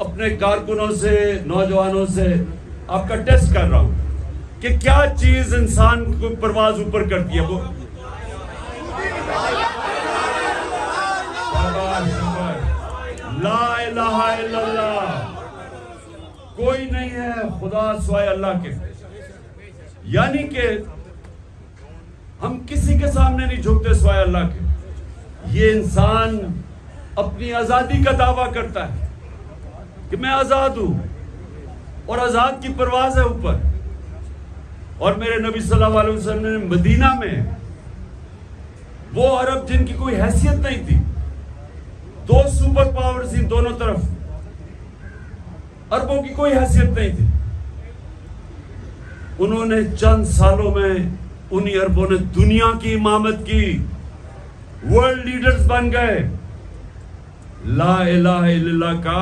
अपने कारकुनों से, नौजवानों से आपका टेस्ट कर रहा हूं कि क्या चीज इंसान को परवाज ऊपर करती है। वो ला इलाहा इल्लल्लाह, कोई नहीं है खुदा सिवाय अल्लाह के। यानी कि हम किसी के सामने नहीं झुकते सिवाय अल्लाह के। ये इंसान अपनी आजादी का दावा करता है कि मैं आजाद हूं और आजाद की परवाज है ऊपर। और मेरे नबी सल्लल्लाहु अलैहि वसल्लम ने मदीना में वो अरब जिनकी कोई हैसियत नहीं थी, दो सुपर पावर थी दोनों तरफ, अरबों की कोई हैसियत नहीं थी, उन्होंने चंद सालों में उन्हीं अरबों ने दुनिया की इमामत की, वर्ल्ड लीडर्स बन गए। ला इलाहा इल्लल्लाह का